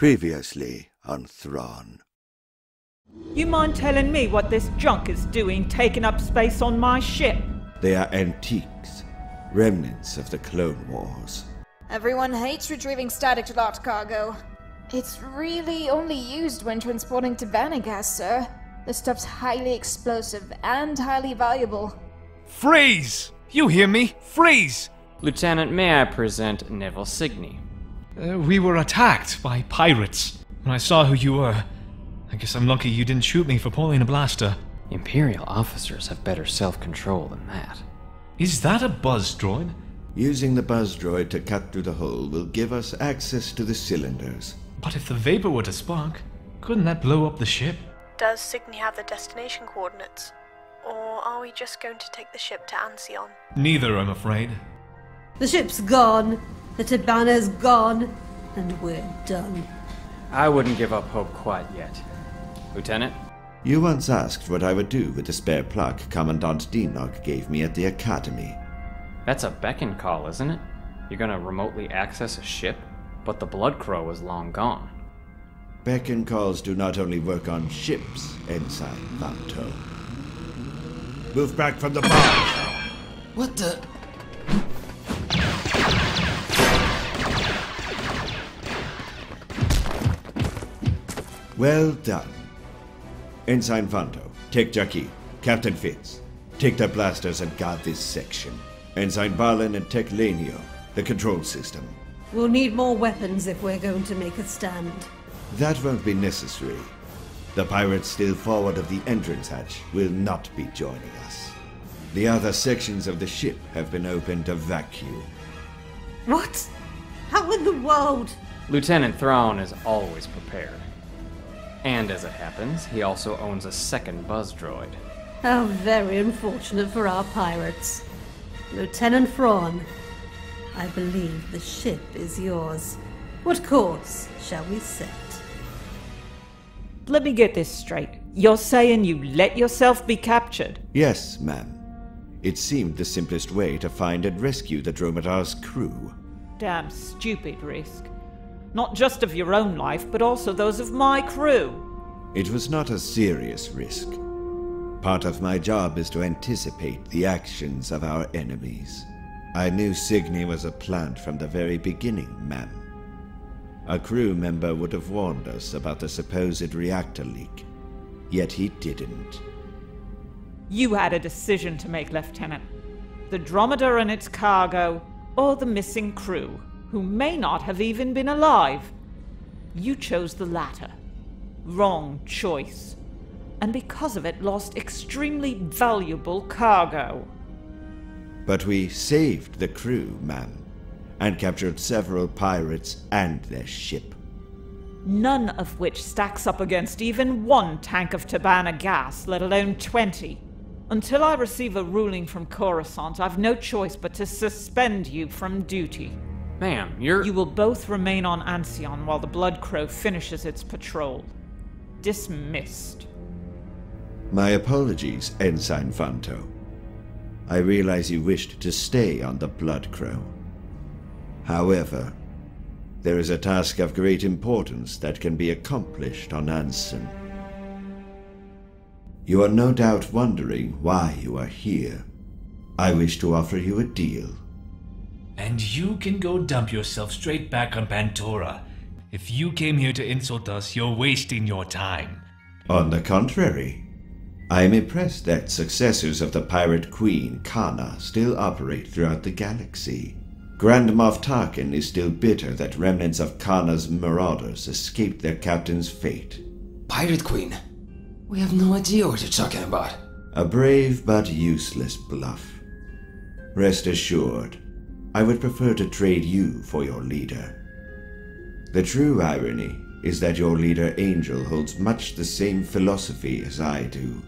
Previously on Thrawn. You mind telling me what this junk is doing taking up space on my ship? They are antiques, remnants of the Clone Wars. Everyone hates retrieving static lot cargo. It's really only used when transporting Tabana gas, sir. The stuff's highly explosive and highly valuable. Freeze! You hear me? Freeze! Lieutenant, may I present Nevil Cygni? We were attacked by pirates. When I saw who you were, I guess I'm lucky you didn't shoot me for pulling a blaster. Imperial officers have better self-control than that. Is that a buzz droid? Using the buzz droid to cut through the hull will give us access to the cylinders. But if the vapor were to spark, couldn't that blow up the ship? Does Cygni have the destination coordinates? Or are we just going to take the ship to Ancion? Neither, I'm afraid. The ship's gone, the Tabana's gone, and we're done. I wouldn't give up hope quite yet. Lieutenant? You once asked what I would do with the spare plug Commandant Dinog gave me at the Academy. That's a beacon call, isn't it? You're gonna remotely access a ship? But the Blood Crow is long gone. Beacon calls do not only work on ships, Ensign Vanto. Move back from the barge! What the... Well done. Ensign Vanto, take Jackie. Captain Fitz, take the blasters and guard this section. Ensign Barlin and take Layneo, the control system. We'll need more weapons if we're going to make a stand. That won't be necessary. The pirates still forward of the entrance hatch will not be joining us. The other sections of the ship have been opened to vacuum. What? How in the world? Lieutenant Thrawn is always prepared. And as it happens, he also owns a second buzz droid. How very unfortunate for our pirates. Lieutenant Thrawn, I believe the ship is yours. What course shall we set? Let me get this straight. You're saying you let yourself be captured? Yes, ma'am. It seemed the simplest way to find and rescue the Dromedar's crew. Damn stupid risk. Not just of your own life, but also those of my crew. It was not a serious risk. Part of my job is to anticipate the actions of our enemies. I knew Cygni was a plant from the very beginning, ma'am. A crew member would have warned us about the supposed reactor leak, yet he didn't. You had a decision to make, Lieutenant. The Dromedar and its cargo, or the missing crew, who may not have even been alive. You chose the latter. Wrong choice. And because of it, lost extremely valuable cargo. But we saved the crew, ma'am, and captured several pirates and their ship. None of which stacks up against even one tank of Tabana gas, let alone 20. Until I receive a ruling from Coruscant, I've no choice but to suspend you from duty. Ma'am, You will both remain on Ancion while the Blood Crow finishes its patrol. Dismissed. My apologies, Ensign Vanto. I realize you wished to stay on the Blood Crow. However, there is a task of great importance that can be accomplished on Anson. You are no doubt wondering why you are here. I wish to offer you a deal. And you can go dump yourself straight back on Pantora. If you came here to insult us, you're wasting your time. On the contrary, I am impressed that successors of the Pirate Queen, Kana, still operate throughout the galaxy. Grand Moff Tarkin is still bitter that remnants of Kana's marauders escaped their captain's fate. Pirate Queen? We have no idea what you're talking about. A brave but useless bluff. Rest assured, I would prefer to trade you for your leader. The true irony is that your leader Angel holds much the same philosophy as I do.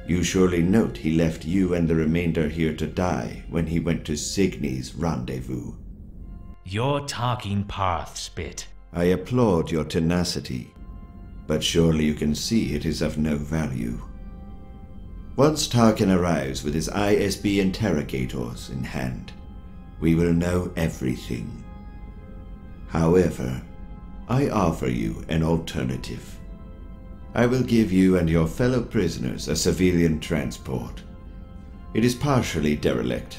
You surely note he left you and the remainder here to die when he went to Cygni's rendezvous. You're talking path, Spit. I applaud your tenacity, but surely you can see it is of no value. Once Tarkin arrives with his ISB interrogators in hand, we will know everything. However, I offer you an alternative. I will give you and your fellow prisoners a civilian transport. It is partially derelict,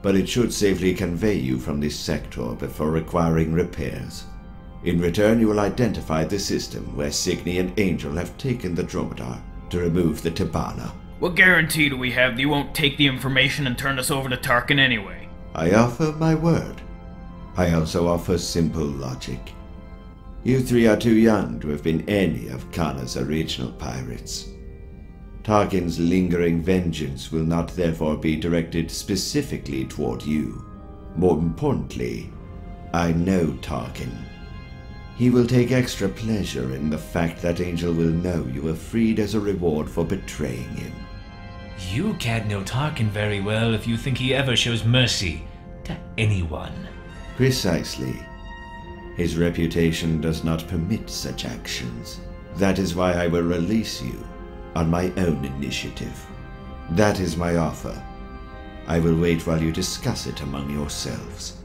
but it should safely convey you from this sector before requiring repairs. In return, you will identify the system where Cygni and Angel have taken the dromedar to remove the Tabana. What guarantee do we have that you won't take the information and turn us over to Tarkin anyway? I offer my word. I also offer simple logic. You three are too young to have been any of Kana's original pirates. Tarkin's lingering vengeance will not therefore be directed specifically toward you. More importantly, I know Tarkin. He will take extra pleasure in the fact that Angel will know you were freed as a reward for betraying him. You can't know Tarkin very well if you think he ever shows mercy to anyone. Precisely. His reputation does not permit such actions. That is why I will release you on my own initiative. That is my offer. I will wait while you discuss it among yourselves.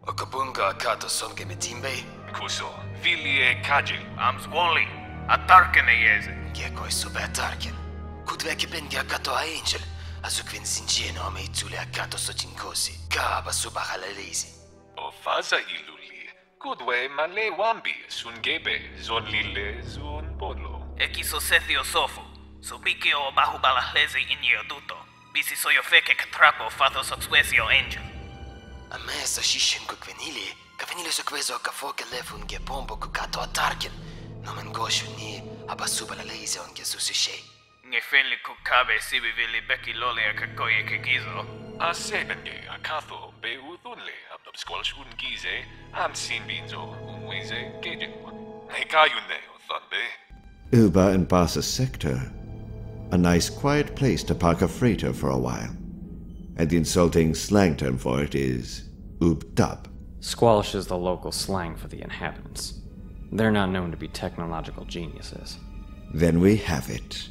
Okabunga kato sonke metimbe. Kuso, Filia Kajil. I'm Squally. A Tarkin ayeze. Gekoi sube Tarkin. Kudveke benga kato a Angel. Azukvin sinjeno ame itule akato sochinkosi. Gaba suba halalezi. O faza iluli. Kudwe male wambi sun gebe zon lile zun bolo. Ekiso sethio sofu. Subiki o bahubalalezi inyoduto. Bisi soyo feke katrapo fatho soxwesio Angel. A me sa shishin kukvenili. Kavenili sokwezo kafoke lefun ge pombo kukato a Tarkin. Nomen goshu ni abasuba lalezi on ge susishe. Ngefenli kukabe sibivili beki lole akakoye kegizo. A sebenge akatho be udunle abdab squalshun gize am sin binzo unweze gejin. Nekayune thunbe. Uba and Basa sector. A nice quiet place to park a freighter for a while. And the insulting slang term for it is Ubdub. Squelch is the local slang for the inhabitants. They're not known to be technological geniuses. Then we have it.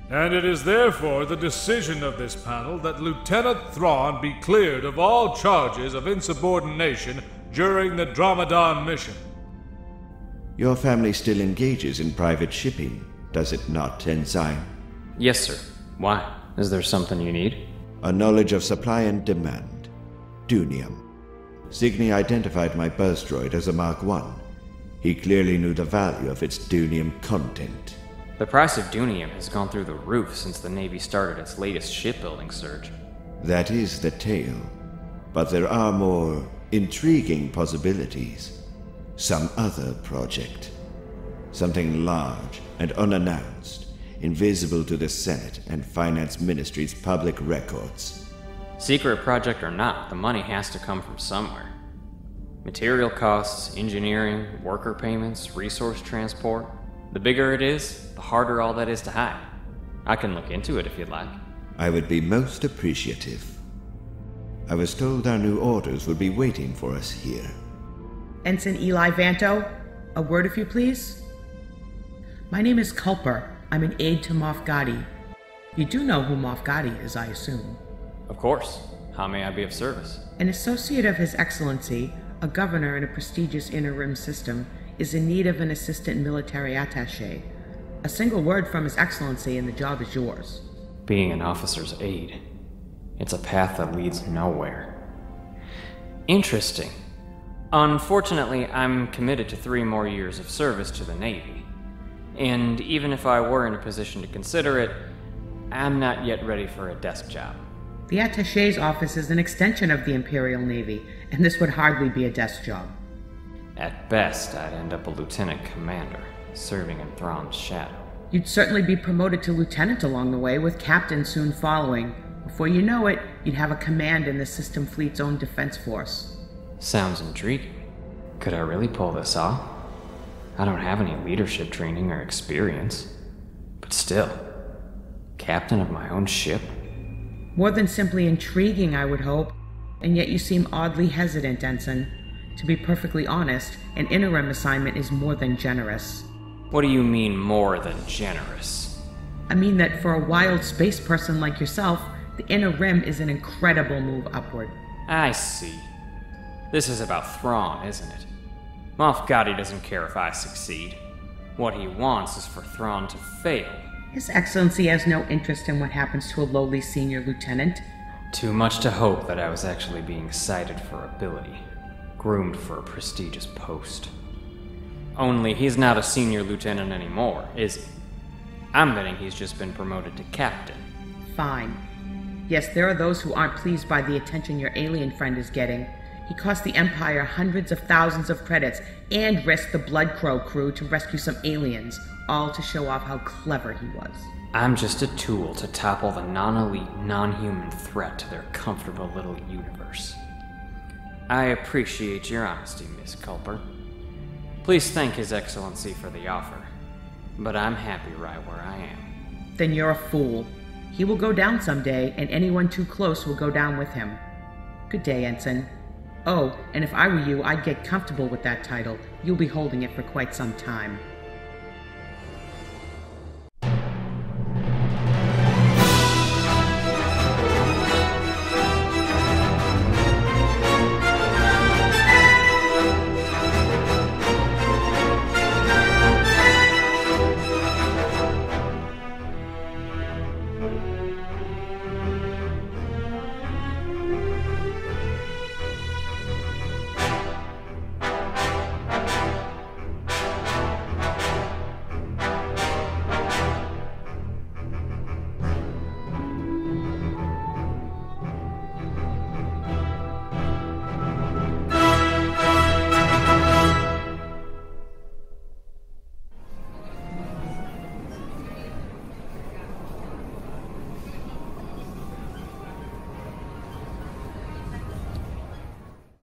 And it is therefore the decision of this panel that Lieutenant Thrawn be cleared of all charges of insubordination during the Dromedan mission. Your family still engages in private shipping, does it not, Ensign? Yes, sir. Why? Is there something you need? A knowledge of supply and demand. Dunium. Cygni identified my buzz droid as a Mark I. He clearly knew the value of its Dunium content. The price of Dunium has gone through the roof since the Navy started its latest shipbuilding surge. That is the tale. But there are more intriguing possibilities. Some other project. Something large and unannounced, invisible to the Senate and Finance Ministry's public records. Secret project or not, the money has to come from somewhere. Material costs, engineering, worker payments, resource transport. The bigger it is, the harder all that is to hide. I can look into it if you'd like. I would be most appreciative. I was told our new orders would be waiting for us here. Ensign Eli Vanto, a word if you please. My name is Culper. I'm an aide to Moff Gotti. You do know who Moff Gotti is, I assume. Of course. How may I be of service? An associate of His Excellency, a governor in a prestigious inner rim system, is in need of an assistant military attaché. A single word from His Excellency and the job is yours. Being an officer's aide. It's a path that leads nowhere. Interesting. Unfortunately, I'm committed to 3 more years of service to the Navy. And even if I were in a position to consider it, I'm not yet ready for a desk job. The attaché's office is an extension of the Imperial Navy, and this would hardly be a desk job. At best, I'd end up a lieutenant commander, serving in Thrawn's shadow. You'd certainly be promoted to lieutenant along the way, with captain soon following. Before you know it, you'd have a command in the system fleet's own defense force. Sounds intriguing. Could I really pull this off? I don't have any leadership training or experience. But still, captain of my own ship? More than simply intriguing, I would hope. And yet you seem oddly hesitant, Ensign. To be perfectly honest, an interim assignment is more than generous. What do you mean, more than generous? I mean that for a wild space person like yourself, the inner rim is an incredible move upward. I see. This is about Thrawn, isn't it? Moff Gotti doesn't care if I succeed. What he wants is for Thrawn to fail. His Excellency has no interest in what happens to a lowly senior lieutenant. Too much to hope that I was actually being cited for ability. Groomed for a prestigious post. Only he's not a senior lieutenant anymore, is he? I'm betting he's just been promoted to captain. Fine. Yes, there are those who aren't pleased by the attention your alien friend is getting. He cost the Empire hundreds of thousands of credits and risked the Blood Crow crew to rescue some aliens, all to show off how clever he was. I'm just a tool to topple the non-elite, non-human threat to their comfortable little universe. I appreciate your honesty, Miss Culper. Please thank His Excellency for the offer, but I'm happy right where I am. Then you're a fool. He will go down someday, and anyone too close will go down with him. Good day, Ensign. Oh, and if I were you, I'd get comfortable with that title. You'll be holding it for quite some time.